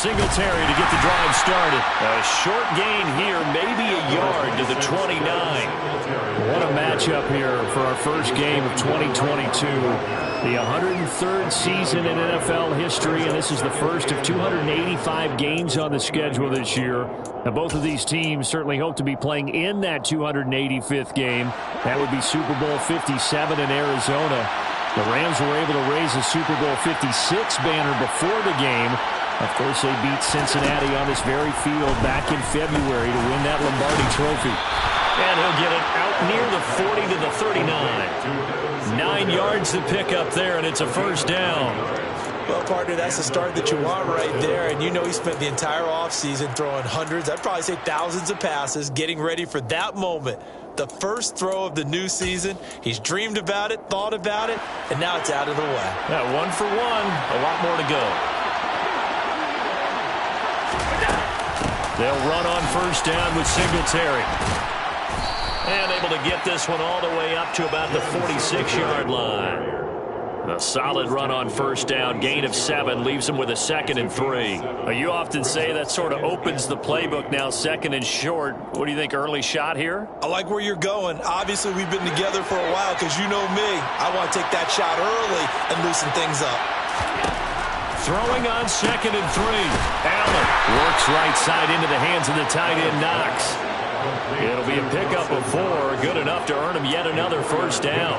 Singletary to get the drive started. A short gain here, maybe a yard to the 29. What a matchup here for our first game of 2022. The 103rd season in NFL history, and this is the first of 285 games on the schedule this year. Now, both of these teams certainly hope to be playing in that 285th game. That would be Super Bowl 57 in Arizona. The Rams were able to raise the Super Bowl 56 banner before the game. Of course, they beat Cincinnati on this very field back in February to win that Lombardi Trophy. And he'll get it out near the 40 to the 39. 9 yards to pick up there, and it's a first down. Well, partner, that's the start that you want right there. And you know he spent the entire offseason throwing hundreds, I'd probably say thousands of passes, getting ready for that moment. The first throw of the new season. He's dreamed about it, thought about it, and now it's out of the way. Yeah, 1 for 1, a lot more to go. They'll run on first down with Singletary. And able to get this one all the way up to about the 46-yard line. A solid run on first down, gain of 7, leaves them with a 2nd and 3. You often say that sort of opens the playbook now, 2nd and short. What do you think, early shot here? I like where you're going. Obviously, we've been together for a while because you know me. I want to take that shot early and loosen things up. Throwing on 2nd and 3. Allen works right side into the hands of the tight end, Knox. It'll be a pickup of 4, good enough to earn him yet another first down.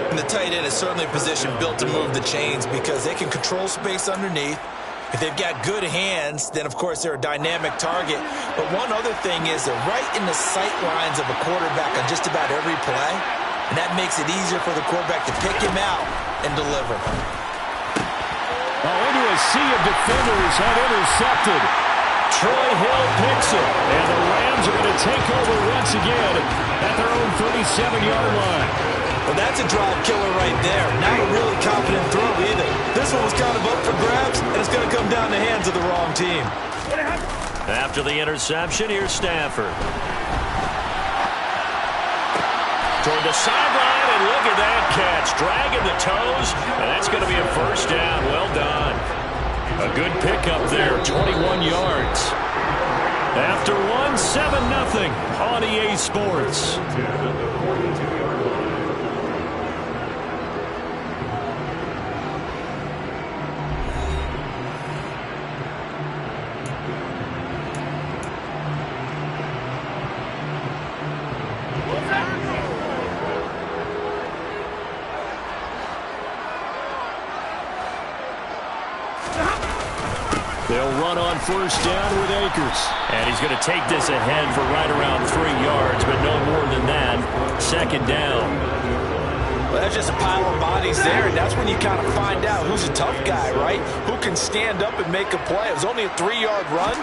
And the tight end is certainly a position built to move the chains because they can control space underneath. If they've got good hands, then, of course, they're a dynamic target. But one other thing is they're right in the sight lines of a quarterback on just about every play, and that makes it easier for the quarterback to pick him out and deliver. Oh, into a sea of defenders, unintercepted. Troy Hill picks it, and the Rams are going to take over once again at their own 37-yard line. Well, that's a drive killer right there. Not a really confident throw either. This one was kind of up for grabs, and it's going to come down the hands of the wrong team. After the interception, here's Stafford. Toward the sideline, and look at that catch. Dragging the toes, and that's going to be a first down. Well done. A good pickup there, 21 yards. After 1, 7-0 on EA Sports. They'll run on first down with Akers. And he's going to take this ahead for right around 3 yards, but no more than that. 2nd down. Well, that's just a pile of bodies there, and that's when you kind of find out who's a tough guy, right? Who can stand up and make a play. It was only a 3-yard run,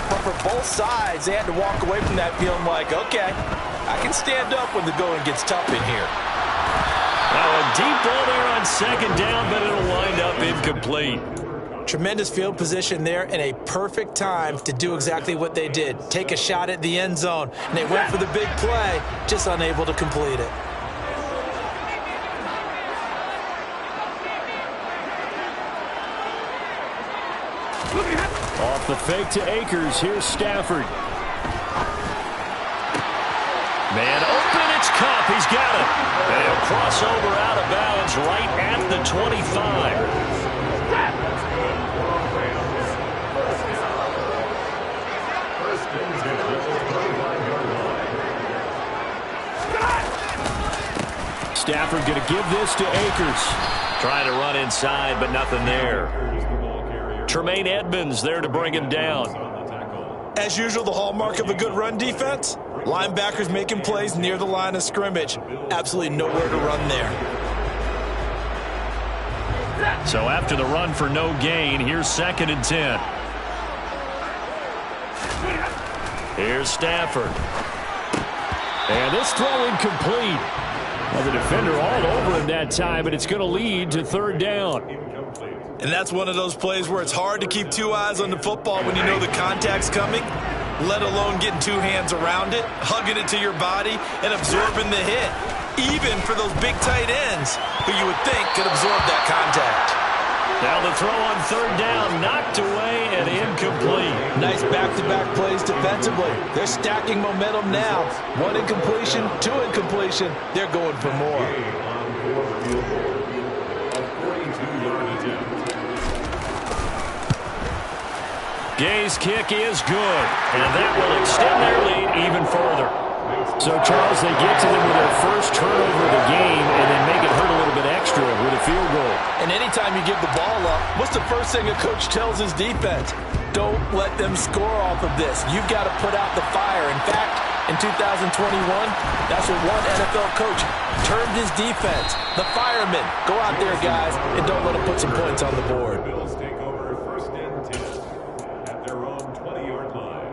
but for both sides, they had to walk away from that feeling like, okay, I can stand up when the going gets tough in here. Now a deep ball there on 2nd down, but it'll wind up incomplete. Tremendous field position there and a perfect time to do exactly what they did. Take a shot at the end zone. And they went for the big play, just unable to complete it. Off the fake to Akers. Here's Stafford. Man open, it's Kupp. He's got it. And he'll cross over out of bounds right at the 25. Stafford going to give this to Akers. Trying to run inside, but nothing there. Tremaine Edmonds there to bring him down. As usual, the hallmark of a good run defense, linebackers making plays near the line of scrimmage. Absolutely nowhere to run there. So after the run for no gain, here's 2nd and 10. Here's Stafford. And this throw incomplete. Well, the defender all over him that time, but it's going to lead to 3rd down. And that's one of those plays where it's hard to keep 2 eyes on the football when you know the contact's coming, let alone getting 2 hands around it, hugging it to your body, and absorbing the hit, even for those big tight ends who you would think could absorb that contact. Now the throw on third down, knocked away and incomplete. Nice back-to-back plays defensively. They're stacking momentum now. One incompletion, two incompletion. They're going for more. Gay's kick is good, and that will extend their lead even further. So, Charles, they get to them with their first turnover of the game and then make it hurt a little bit extra with a field goal. And anytime you give the ball up, what's the first thing a coach tells his defense? Don't let them score off of this. You've got to put out the fire. In fact, in 2021, that's what one NFL coach termed his defense. The firemen. Go out there, guys, and don't let them put some points on the board. Bills take over first and 10 at their own 20-yard line.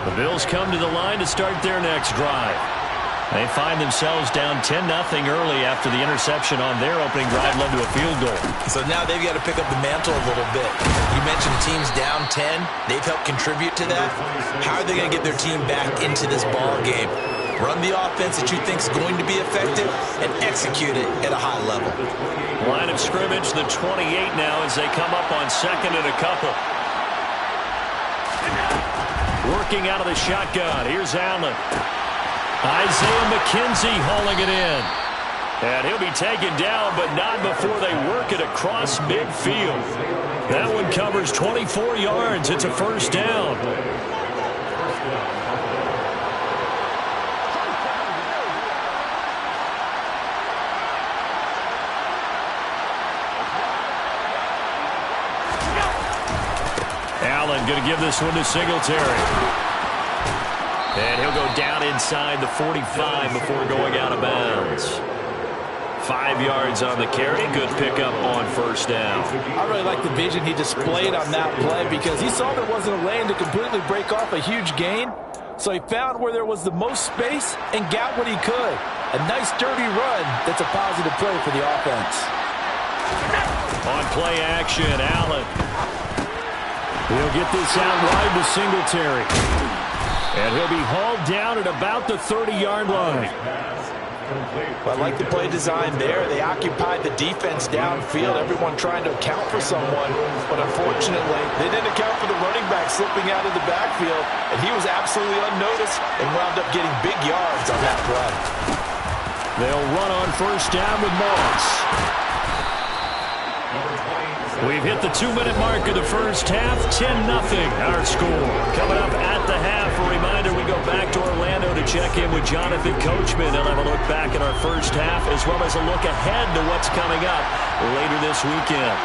The Bills come to the line to start their next drive. They find themselves down 10-0 early after the interception on their opening drive led to a field goal. So now they've got to pick up the mantle a little bit. You mentioned teams down 10. They've helped contribute to that. How are they going to get their team back into this ball game? Run the offense that you think is going to be effective and execute it at a high level. Line of scrimmage, the 28 now as they come up on second and a couple. Working out of the shotgun. Here's Allen. Isaiah McKenzie hauling it in. And he'll be taken down, but not before they work it across midfield. That one covers 24 yards. It's a first down. Allen going to give this one to Singletary. And he'll go down inside the 45 before going out of bounds. 5 yards on the carry. Good pickup on first down. I really like the vision he displayed on that play because he saw there wasn't a lane to completely break off a huge gain. So he found where there was the most space and got what he could. A nice, dirty run that's a positive play for the offense. On play action, Allen. He'll get this out wide to Singletary. And he'll be hauled down at about the 30-yard line. Well, I like the play design there. They occupied the defense downfield, everyone trying to account for someone. But unfortunately, they didn't account for the running back slipping out of the backfield. And he was absolutely unnoticed and wound up getting big yards on that play. They'll run on first down with Moss. We've hit the 2-minute mark of the first half. 10-0 our score. Coming up at the half, a reminder we go back to Orlando to check in with Jonathan Coachman. He'll have a look back at our first half as well as a look ahead to what's coming up later this weekend.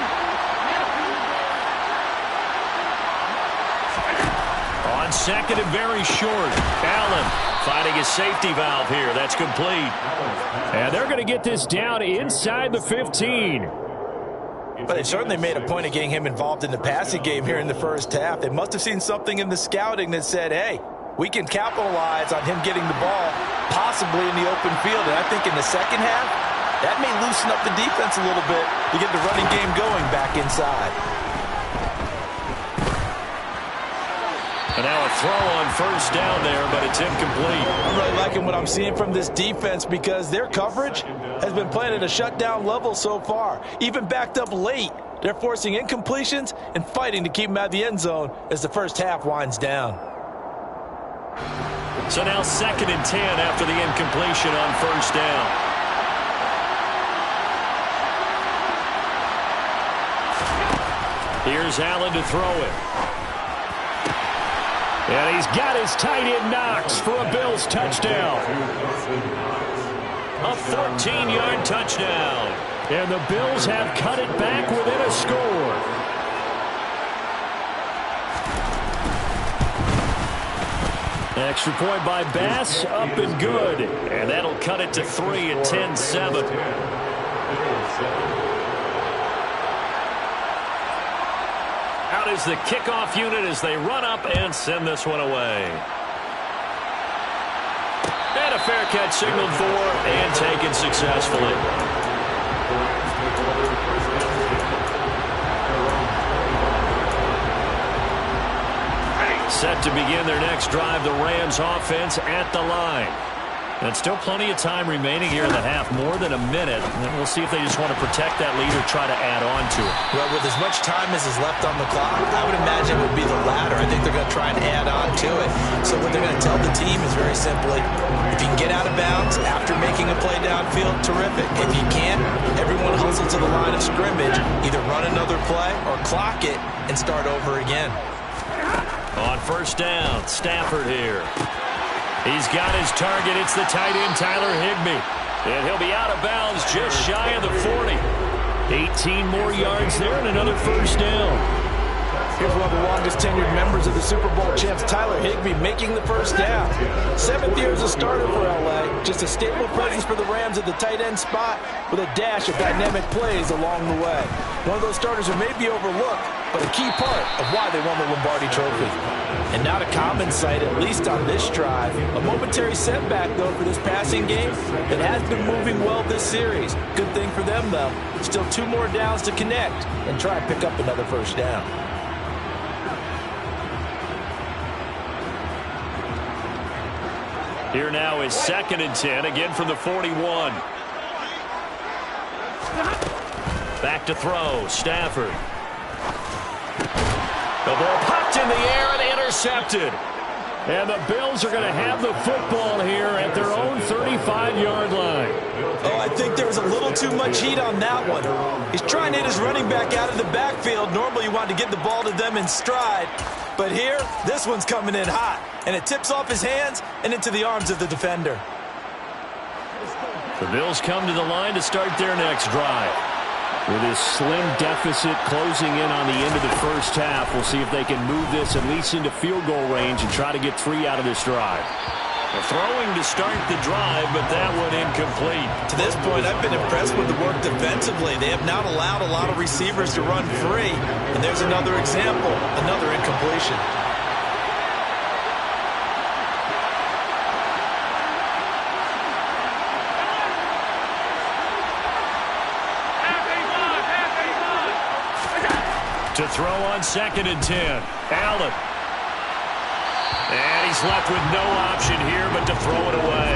On second and very short, Allen finding his safety valve here. That's complete. And they're going to get this down inside the 15. But they certainly made a point of getting him involved in the passing game here in the first half. They must have seen something in the scouting that said, hey, we can capitalize on him getting the ball possibly in the open field. And I think in the second half, that may loosen up the defense a little bit to get the running game going back inside. And now a throw on first down there, but it's incomplete. I'm really liking what I'm seeing from this defense because their coverage has been playing at a shutdown level so far. Even backed up late, they're forcing incompletions and fighting to keep them out of the end zone as the first half winds down. So now 2nd and 10 after the incompletion on first down. Here's Allen to throw it. And he's got his tight end Knox for a Bills touchdown. A 14-yard touchdown. And the Bills have cut it back within a score. Extra point by Bass, up and good. And that'll cut it to 3 at 10-7. Out is the kickoff unit as they run up and send this one away. And a fair catch signaled for and taken successfully. Set to begin their next drive, the Rams offense at the line. And still plenty of time remaining here in the half, more than a minute. And we'll see if they just want to protect that lead or try to add on to it. Well, with as much time as is left on the clock, I would imagine it would be the latter. I think they're going to try and add on to it. So what they're going to tell the team is very simply, if you can get out of bounds after making a play downfield, terrific. If you can't, everyone hustle to the line of scrimmage, either run another play or clock it and start over again. On first down, Stafford here. He's got his target. It's the tight end, Tyler Higbee. And he'll be out of bounds just shy of the 40. 18 more yards there and another first down. Here's one of the longest tenured members of the Super Bowl champs, Tyler Higbee, making the first down. 7th year as a starter for LA. Just a stable presence for the Rams at the tight end spot with a dash of dynamic plays along the way. One of those starters who may be overlooked, but a key part of why they won the Lombardi Trophy. And not a common sight, at least on this drive. A momentary setback, though, for this passing game that has been moving well this series. Good thing for them, though. Still 2 more downs to connect and try and pick up another first down. Here now is 2nd and 10, again from the 41. Back to throw, Stafford. The ball popped in the air and intercepted. And the Bills are going to have the football here at their own 35-yard line. Oh, I think there was a little too much heat on that one. He's trying to hit his running back out of the backfield. Normally you want to get the ball to them in stride. But here, this one's coming in hot. And it tips off his hands and into the arms of the defender. The Bills come to the line to start their next drive. With his slim deficit closing in on the end of the first half, we'll see if they can move this at least into field goal range and try to get 3 out of this drive. They're throwing to start the drive, but that one incomplete. To this point, I've been impressed with the work defensively. They have not allowed a lot of receivers to run free. And there's another example, another incompletion. To throw on 2nd and 10. Allen. And he's left with no option here but to throw it away.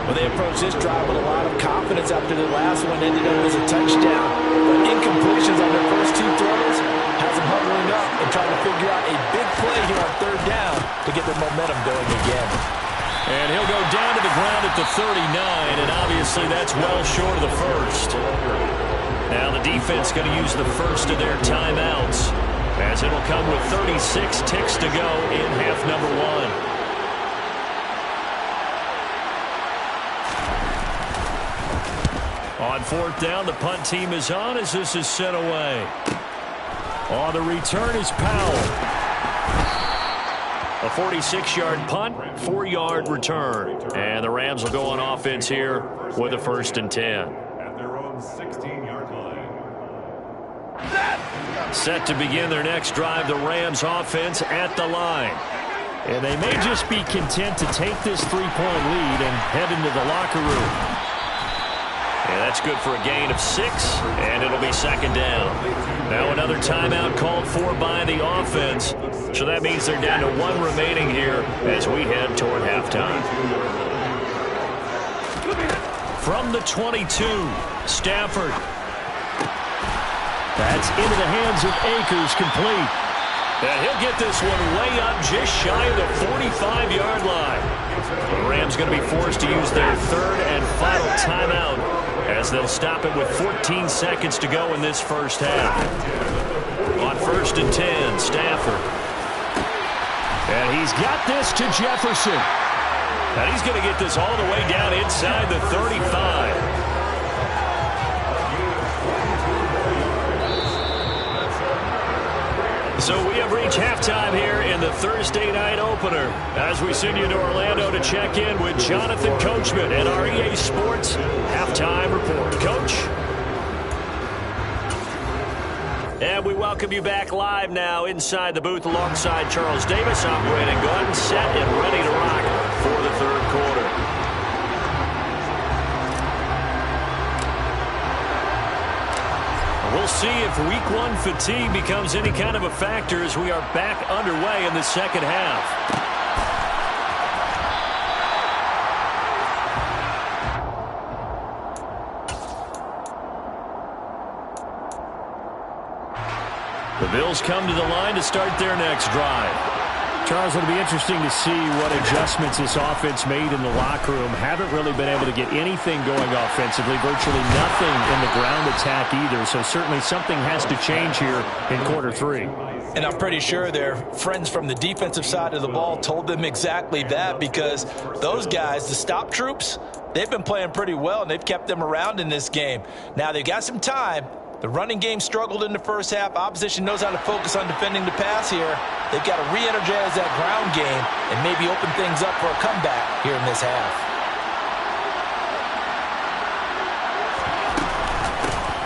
Well, they approached this drive with a lot of confidence after the last one ended up as a touchdown. But incompletions on their first 2 throws has them huddling up and trying to figure out a big play here on 3rd down to get their momentum going again. And he'll go down to the ground at the 39, and obviously that's well short of the first. Now the defense going to use the first of their timeouts, as it'll come with 36 ticks to go in half number 1. On 4th down, the punt team is on as this is sent away. On the return is Powell. A 46-yard punt, 4-yard return. And the Rams will go on offense here with a 1st and 10. At their own 16-yard line. Set to begin their next drive, the Rams offense at the line. And they may just be content to take this 3-point lead and head into the locker room. And that's good for a gain of 6, and it'll be 2nd down. Now another timeout called for by the offense. So that means they're down to 1 remaining here as we head toward halftime. From the 22, Stafford. That's into the hands of Akers, complete. And he'll get this one way up just shy of the 45-yard line. The Rams going to be forced to use their 3rd and final timeout as they'll stop it with 14 seconds to go in this first half. On 1st and 10, Stafford. And he's got this to Jefferson. And he's going to get this all the way down inside the 35. So we have reached halftime here in the Thursday night opener as we send you to Orlando to check in with Jonathan Coachman at our EA Sports Halftime Report. Coach? And we welcome you back live now inside the booth alongside Charles Davis, operating gun, set and ready to rock for the 3rd quarter. We'll see if week one fatigue becomes any kind of a factor as we are back underway in the second half. The Bills come to the line to start their next drive. Charles, it'll be interesting to see what adjustments this offense made in the locker room. Haven't really been able to get anything going offensively, virtually nothing in the ground attack either. So certainly something has to change here in quarter three. And I'm pretty sure their friends from the defensive side of the ball told them exactly that, because those guys, the stop troops, they've been playing pretty well, and they've kept them around in this game. Now they've got some time. The running game struggled in the first half. Opposition knows how to focus on defending the pass here. They've got to re-energize that ground game and maybe open things up for a comeback here in this half.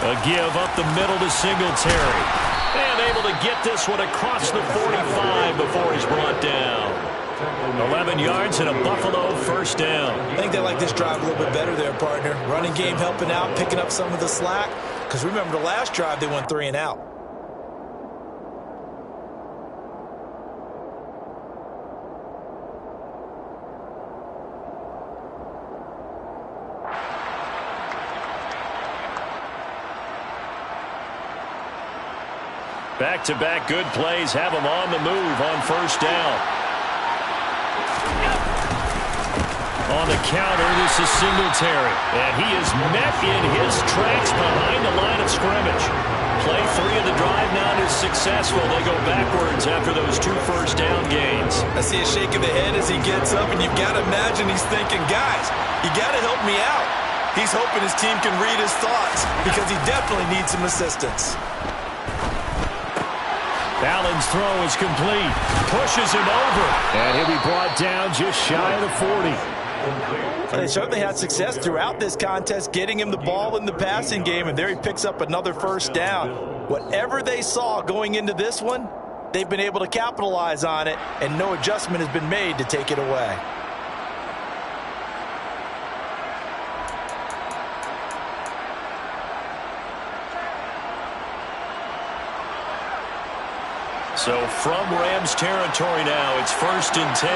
A give up the middle to Singletary. And able to get this one across the 45 before he's brought down. 11 yards and a Buffalo first down. I think they like this drive a little bit better there, partner. Running game helping out, picking up some of the slack. Because remember, the last drive, they went 3 and out. Back-to-back good plays have him on the move on first down. On the counter, this is Singletary. And he is met in his tracks behind the line of scrimmage. Play 3 of the drive now is successful. They go backwards after those 2 first down gains. I see a shake of the head as he gets up, and you've got to imagine he's thinking, guys, you got to help me out. He's hoping his team can read his thoughts because he definitely needs some assistance. Allen's throw is complete. Pushes him over. And he'll be brought down just shy of the 40. They certainly had success throughout this contest getting him the ball in the passing game, and there he picks up another first down. Whatever they saw going into this one, they've been able to capitalize on it, and no adjustment has been made to take it away. So from Rams territory now, it's 1st and 10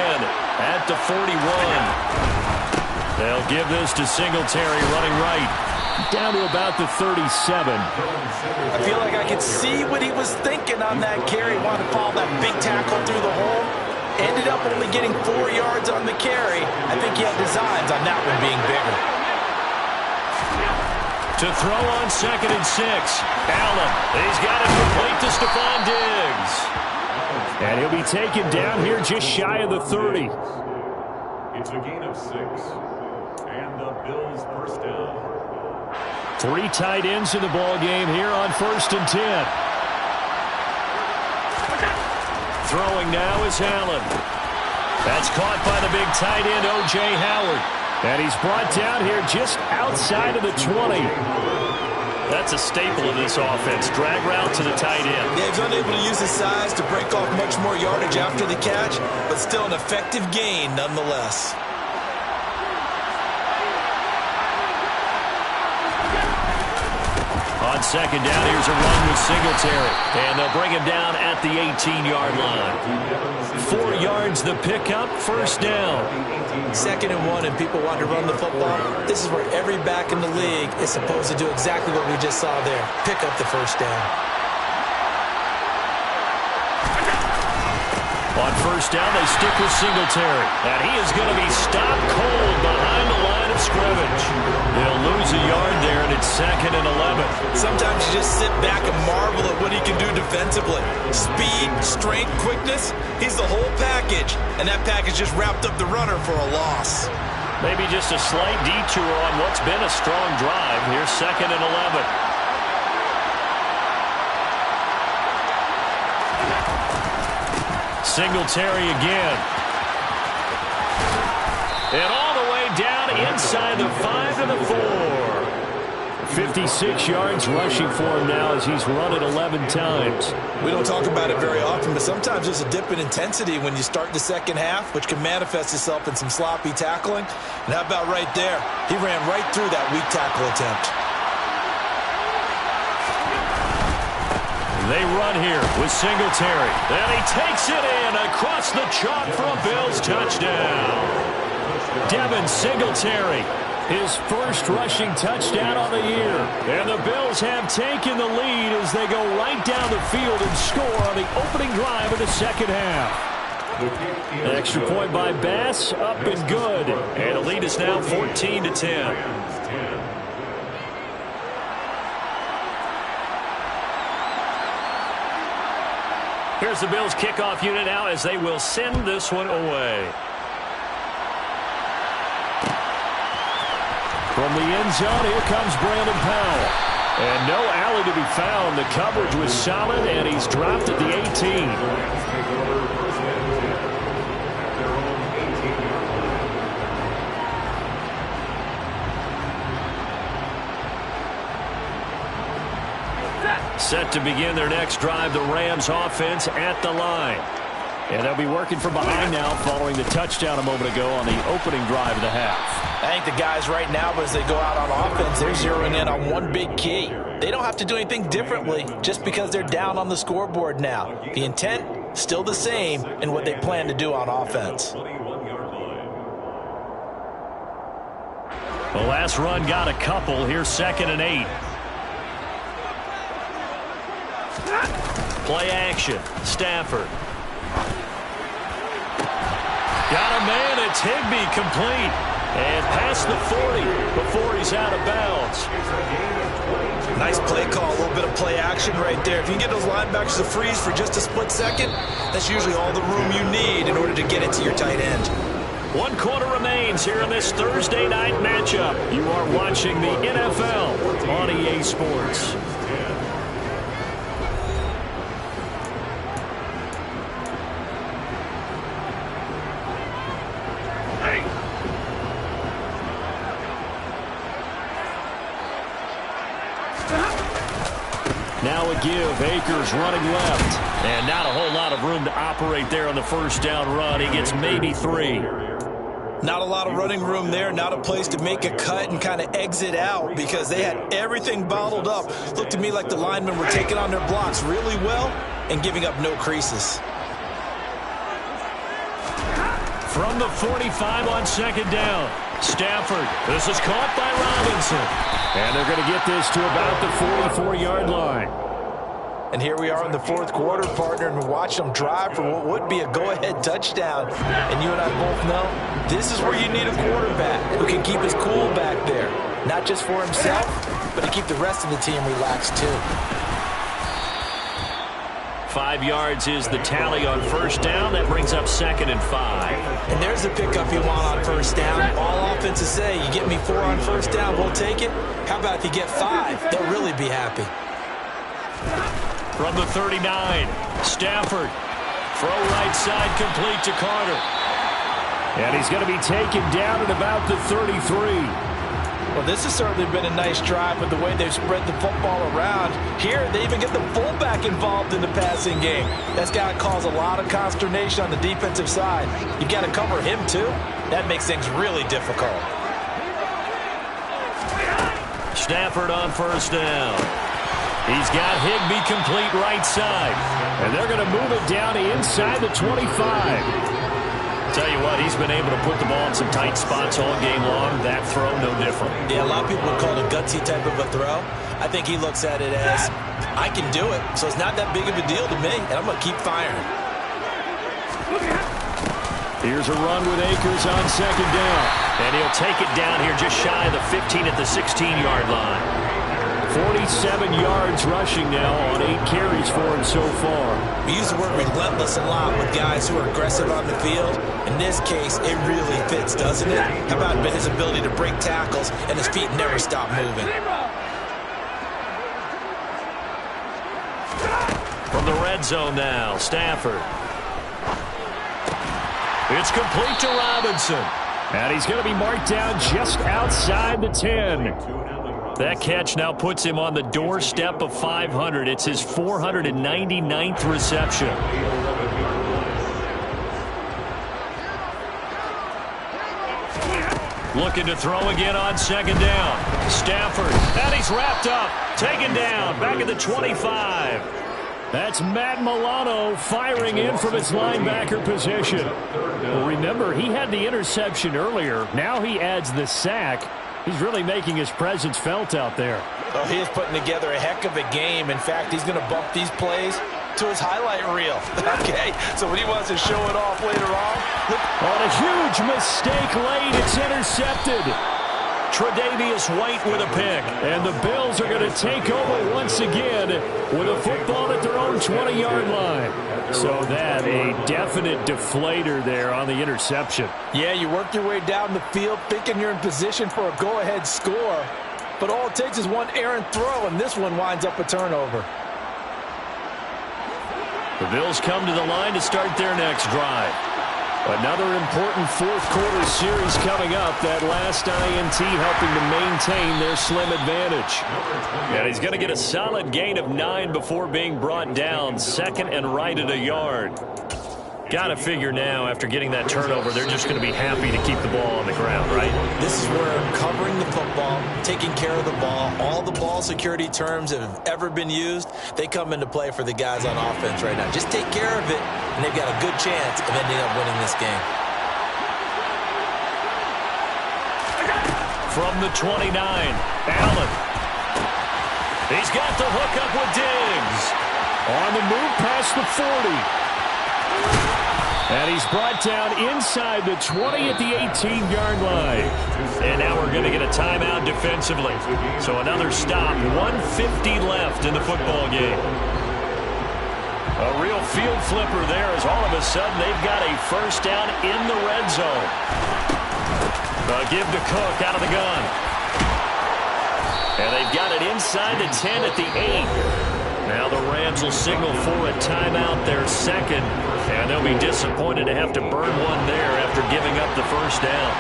at the 41. They'll give this to Singletary running right. Down to about the 37. I feel like I could see what he was thinking on that carry. Wanted to follow that big tackle through the hole. Ended up only getting 4 yards on the carry. I think he had designs on that one being bigger. To throw on 2nd and 6. Allen. He's got it complete to Stephon Diggs. And he'll be taken down here just shy of the 30. It's a gain of 6. And the Bills first down. 3 tight ends in the ball game here on 1st and 10. Throwing now is Allen. That's caught by the big tight end, O.J. Howard. And he's brought down here just outside of the 20. That's a staple of this offense. Drag route to the tight end. Yeah, he's unable to use his size to break off much more yardage after the catch, but still an effective gain nonetheless. On 2nd down, here's a run with Singletary. And they'll bring him down at the 18-yard line. 4 yards the pickup, first down. 2nd and 1, and people want to run the football. This is where every back in the league is supposed to do exactly what we just saw there. Pick up the first down. On first down, they stick with Singletary. And he is going to be stopped cold behind the line of scrimmage. They'll lose a yard there, and it's 2nd and 11. Sometimes you just sit back and marvel at what he can do defensively. Speed, strength, quickness, he's the whole package. And that package just wrapped up the runner for a loss. Maybe just a slight detour on what's been a strong drive. Here's 2nd and 11. Singletary again. And all the way down inside the 5 to the 4. 56 yards rushing for him now as he's run it 11 times. We don't talk about it very often, but sometimes there's a dip in intensity when you start the second half, which can manifest itself in some sloppy tackling. And how about right there? He ran right through that weak tackle attempt. They run here with Singletary. And he takes it in across the chalk for a Bills touchdown. Devin Singletary, his first rushing touchdown on the year. And the Bills have taken the lead as they go right down the field and score on the opening drive of the second half. An extra point by Bass, up and good. And the lead is now 14-10. Here's the Bills kickoff unit now as they will send this one away. From the end zone, here comes Brandon Powell. And no alley to be found. The coverage was solid, and he's dropped at the 18. Set to begin their next drive, the Rams offense at the line. And they'll be working from behind now following the touchdown a moment ago on the opening drive of the half. I think the guys right now, as they go out on offense, they're zeroing in on one big key. They don't have to do anything differently just because they're down on the scoreboard now. The intent, still the same in what they plan to do on offense. The last run got a couple. Here's 2nd and 8. Play action. Stafford. Got a man. It's Higbee complete. And past the 40 before he's out of bounds. Nice play call. A little bit of play action right there. If you can get those linebackers to freeze for just a split second, that's usually all the room you need in order to get it to your tight end. 1 quarter remains here in this Thursday night matchup. You are watching the NFL on EA Sports. Now a give. Akers running left. And not a whole lot of room to operate there on the first down run. He gets maybe 3. Not a lot of running room there. Not a place to make a cut and kind of exit out because they had everything bottled up. Looked to me like the linemen were taking on their blocks really well and giving up no creases. From the 45 on 2nd down. Stafford. This is caught by Robinson. And they're going to get this to about the 44-yard line. And here we are in the 4th quarter, partner, and watch them drive for what would be a go-ahead touchdown. And you and I both know this is where you need a quarterback who can keep his cool back there. Not just for himself, but to keep the rest of the team relaxed too. 5 yards is the tally on first down. That brings up 2nd and 5. And there's the pickup you want on first down. All offenses say, you get me 4 on first down, we'll take it. How about if you get 5? They'll really be happy. From the 39, Stafford. Throw right side complete to Carter. And he's going to be taken down at about the 33. Well, this has certainly been a nice drive with the way they've spread the football around. Here, they even get the fullback involved in the passing game. That's got to cause a lot of consternation on the defensive side. You've got to cover him, too. That makes things really difficult. Stafford on first down. He's got Higbee complete right side. And they're going to move it down to inside the 25. Tell you what, he's been able to put the ball in some tight spots all game long. That throw, no different. Yeah, a lot of people would call it a gutsy type of a throw. I think he looks at it as, I can do it, so it's not that big of a deal to me, and I'm going to keep firing. Here's a run with Akers on 2nd down. And he'll take it down here just shy of the 15 at the 16-yard line. 47 yards rushing now on 8 carries for him so far. We use the word relentless a lot with guys who are aggressive on the field. In this case, it really fits, doesn't it? How about his ability to break tackles and his feet never stop moving? From the red zone now, Stafford. It's complete to Robinson. And he's going to be marked down just outside the 10. That catch now puts him on the doorstep of 500. It's his 499th reception. Looking to throw again on 2nd down. Stafford, and he's wrapped up. Taken down, back at the 25. That's Matt Milano firing in from his linebacker position. Well, remember, he had the interception earlier. Now he adds the sack. He's really making his presence felt out there. Oh, he is putting together a heck of a game. In fact, he's going to bump these plays to his highlight reel. Okay, so when he wants to show it off later on. On a huge mistake late, it's intercepted. Tre'Davious White with a pick. And the Bills are going to take over once again with a football at their own 20-yard line. So that a definite deflator there on the interception. Yeah, you work your way down the field thinking you're in position for a go-ahead score. But all it takes is one errant throw, and this one winds up a turnover. The Bills come to the line to start their next drive. Another important fourth-quarter series coming up. That last INT helping to maintain their slim advantage. And he's going to get a solid gain of 9 before being brought down. Second and right at a yard. Got to figure now, after getting that turnover, they're just going to be happy to keep the ball on the ground, right? This is where covering the football, taking care of the ball, all the ball security terms that have ever been used, they come into play for the guys on offense right now. Just take care of it, and they've got a good chance of ending up winning this game. From the 29, Allen. He's got the hook up with Diggs. On the move past the 40. And he's brought down inside the 20 at the 18-yard line. And now we're going to get a timeout defensively. So another stop, 1:50 left in the football game. A real field flipper there as all of a sudden they've got a first down in the red zone. Give to Cook out of the gun. And they've got it inside the 10 at the 8. Now the Rams will signal for a timeout, their second, and they'll be disappointed to have to burn one there after giving up the first down.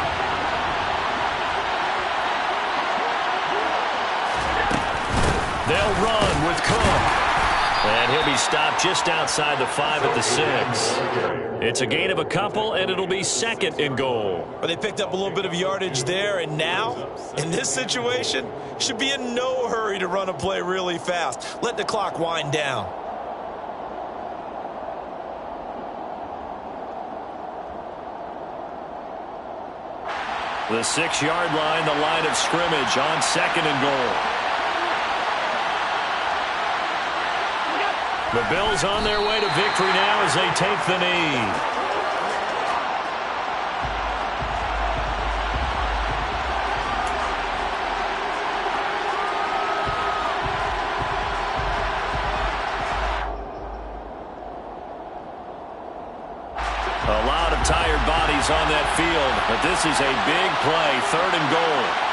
They'll run with Cook. And he'll be stopped just outside the 5 at the 6. It's a gain of a couple, and it'll be second and goal. But they picked up a little bit of yardage there, and now, in this situation, should be in no hurry to run a play really fast. Let the clock wind down. The 6-yard line, the line of scrimmage on second and goal. The Bills on their way to victory now as they take the knee. A lot of tired bodies on that field, but this is a big play, third and goal.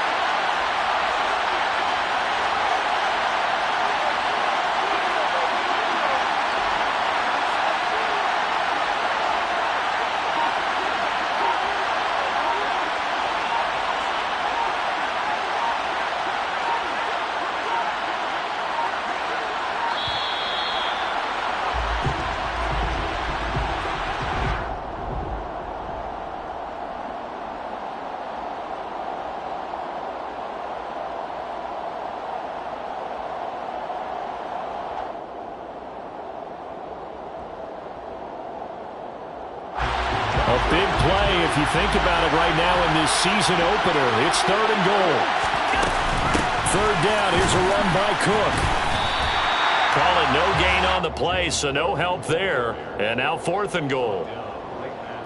A big play if you think about it right now in this season opener. It's third and goal. Third down. Here's a run by Cook. Call it no gain on the play, so no help there. And now fourth and goal.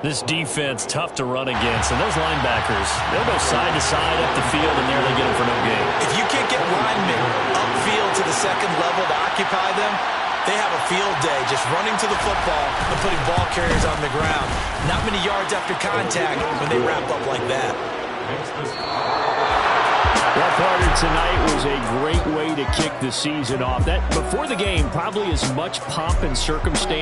This defense tough to run against, and those linebackers, they'll go side to side up the field and nearly get them for no gain. If you can't get linemen upfield to the second level to occupy them, they have a field day just running to the football and putting ball carriers on the ground. Not many yards after contact when they wrap up like that. Well, Carter, tonight was a great way to kick the season off. That before the game, probably as much pomp and circumstance